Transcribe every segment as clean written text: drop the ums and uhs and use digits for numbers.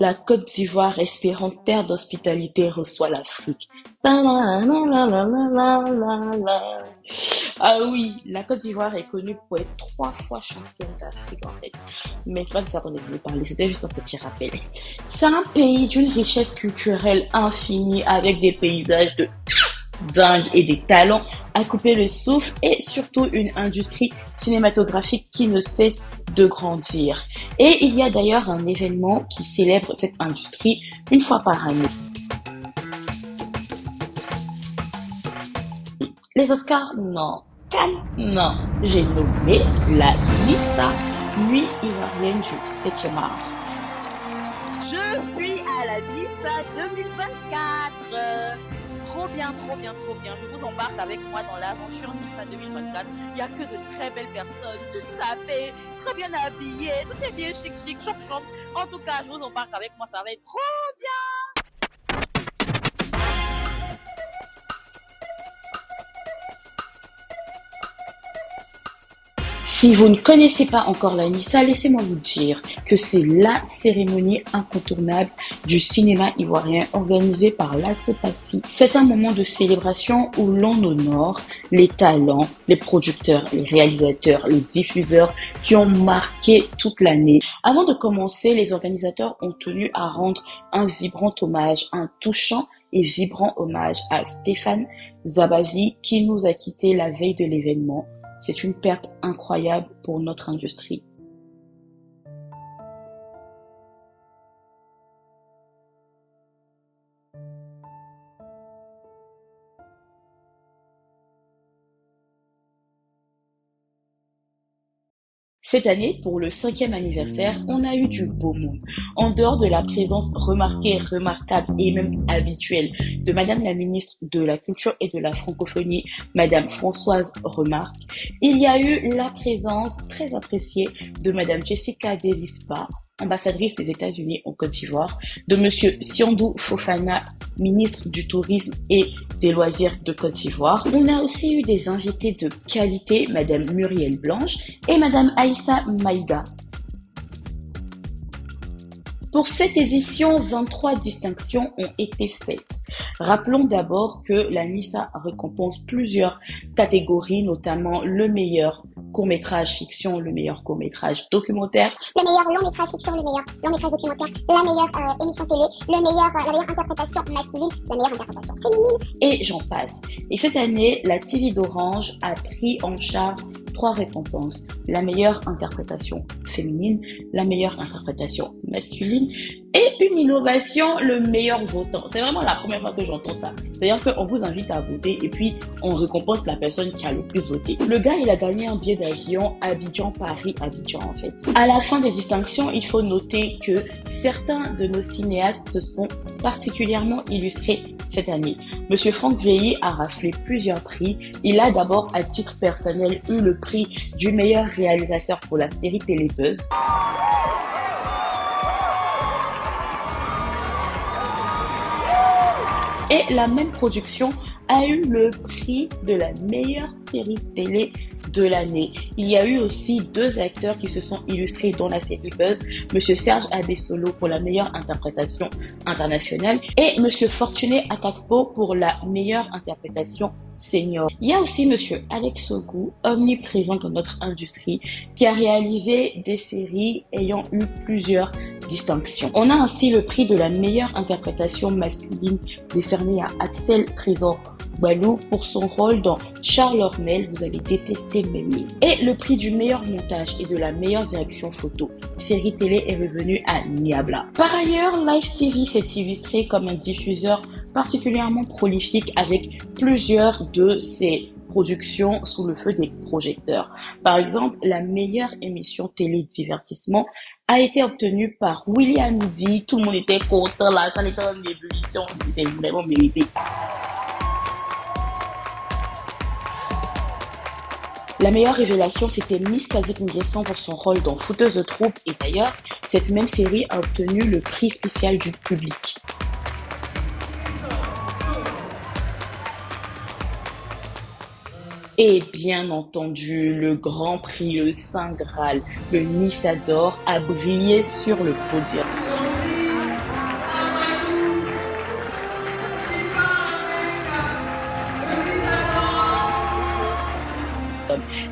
La Côte d'Ivoire, espérant terre d'hospitalité, reçoit l'Afrique. Ah oui, la Côte d'Ivoire est connue pour être 3 fois championne d'Afrique en fait. Mais c'est pas de ça qu'on est venu parler, c'était juste un petit rappel. C'est un pays d'une richesse culturelle infinie avec des paysages de dingue et des talents à couper le souffle et surtout une industrie cinématographique qui ne cesse de grandir. Et il y a d'ailleurs un événement qui célèbre cette industrie une fois par année. Les Oscars, non. Cannes, non. J'ai nommé la Lisa, nuit ivoirienne du 7e art. Je suis à la Nissa 2024. Trop bien, trop bien, trop bien. Je vous embarque avec moi dans l'aventure Nissa 2024. Il n'y a que de très belles personnes, toutes sapées, très bien habillées, tout est bien chic, chic, choc, choc. En tout cas, je vous embarque avec moi, ça va être trop bien. Si vous ne connaissez pas encore la Nissa, laissez-moi vous dire que c'est la cérémonie incontournable du cinéma ivoirien organisée par la CEPACI. C'est un moment de célébration où l'on honore les talents, les producteurs, les réalisateurs, les diffuseurs qui ont marqué toute l'année. Avant de commencer, les organisateurs ont tenu à rendre un vibrant hommage, un touchant et vibrant hommage à Stéphane Zabavi qui nous a quittés la veille de l'événement. C'est une perte incroyable pour notre industrie. Cette année, pour le 5e anniversaire, on a eu du beau monde. En dehors de la présence remarquée, remarquable et même habituelle de Madame la ministre de la Culture et de la Francophonie, Madame Françoise Remarque, il y a eu la présence très appréciée de Madame Jessica Delispa, ambassadrice des États-Unis en Côte d'Ivoire, de Monsieur Siandou Fofana, ministre du Tourisme et des Loisirs de Côte d'Ivoire. On a aussi eu des invités de qualité, Madame Muriel Blanche et Madame Aïssa Maïga. Pour cette édition, 23 distinctions ont été faites. Rappelons d'abord que la Nissa récompense plusieurs catégories, notamment le meilleur court-métrage fiction, le meilleur court-métrage documentaire, le meilleur long-métrage fiction, le meilleur long-métrage documentaire, la meilleure émission télé, la meilleure interprétation masculine, la meilleure interprétation féminine, et j'en passe. Et cette année, la TV d'Orange a pris en charge 3 récompenses. La meilleure interprétation féminine, la meilleure interprétation masculine et une innovation, le meilleur votant. C'est vraiment la première fois que j'entends ça. C'est-à-dire qu'on vous invite à voter et puis on récompense la personne qui a le plus voté. Le gars, il a gagné un billet d'avion Abidjan-Paris-Abidjan en fait. À la fin des distinctions, il faut noter que certains de nos cinéastes se sont particulièrement illustrés cette année. Monsieur Franck Veilly a raflé plusieurs prix. Il a d'abord, à titre personnel, eu le prix du meilleur réalisateur pour la série Télébuzz. Et la même production a eu le prix de la meilleure série télé de l'année. Il y a eu aussi 2 acteurs qui se sont illustrés dans la série Buzz, Monsieur Serge Abessolo pour la meilleure interprétation internationale et Monsieur Fortuné Atakpo pour la meilleure interprétation senior. Il y a aussi Monsieur Alex Ogou, omniprésent dans notre industrie, qui a réalisé des séries ayant eu plusieurs distinctions. On a ainsi le prix de la meilleure interprétation masculine décerné à Axel Trésor Balou pour son rôle dans Charles Ormel, vous allez détester m'aimer. Et le prix du meilleur montage et de la meilleure direction photo, série télé est revenu à Niabla. Par ailleurs, Live TV s'est illustré comme un diffuseur particulièrement prolifique avec plusieurs de ses productions sous le feu des projecteurs. Par exemple, la meilleure émission télé-divertissement a été obtenue par William D. Tout le monde était content, la salle était en ébullition, c'est vraiment mérité. La meilleure révélation, c'était Miss Kazik Nguessan pour son rôle dans Fouteuse de troupe et d'ailleurs, cette même série a obtenu le prix spécial du public. Et bien entendu, le Grand Prix, le Saint Graal, le Nissa d'or a brillé sur le podium.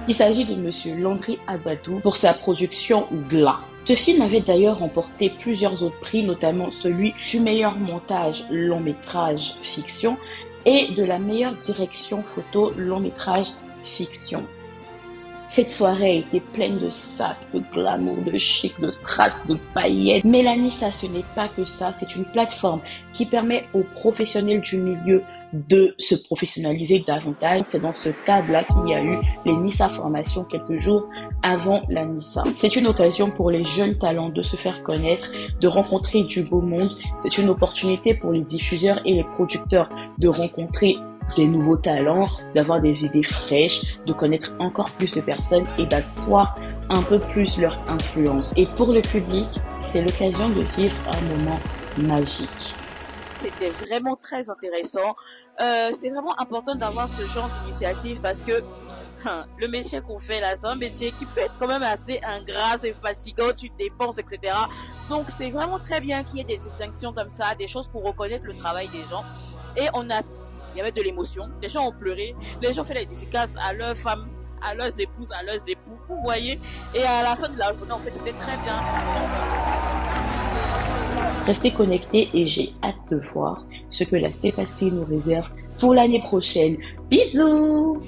Il s'agit de Monsieur Landry Agbadou pour sa production Gla. Ce film avait d'ailleurs remporté plusieurs autres prix, notamment celui du meilleur montage long métrage fiction et de la meilleure direction photo long métrage fiction. Cette soirée a été pleine de sacs, de glamour, de chic, de strass, de paillettes. Mais la Nissa, ce n'est pas que ça, c'est une plateforme qui permet aux professionnels du milieu de se professionnaliser davantage. C'est dans ce cadre-là qu'il y a eu les Nissa Formations quelques jours avant la Nissa. C'est une occasion pour les jeunes talents de se faire connaître, de rencontrer du beau monde. C'est une opportunité pour les diffuseurs et les producteurs de rencontrer des nouveaux talents, d'avoir des idées fraîches, de connaître encore plus de personnes et d'asseoir un peu plus leur influence. Et pour le public, c'est l'occasion de vivre un moment magique. C'était vraiment très intéressant. C'est vraiment important d'avoir ce genre d'initiative parce que le métier qu'on fait là, c'est un métier qui peut être quand même assez ingrat, c'est fatigant, tu te dépenses, etc. Donc c'est vraiment très bien qu'il y ait des distinctions comme ça, des choses pour reconnaître le travail des gens. Et il y avait de l'émotion, les gens ont pleuré, les gens ont fait des dédicaces à leurs femmes, à leurs épouses, à leurs époux, vous voyez. Et à la fin de la journée, en fait, c'était très bien. Restez connectés et j'ai hâte de voir ce que la CEPACI nous réserve pour l'année prochaine. Bisous!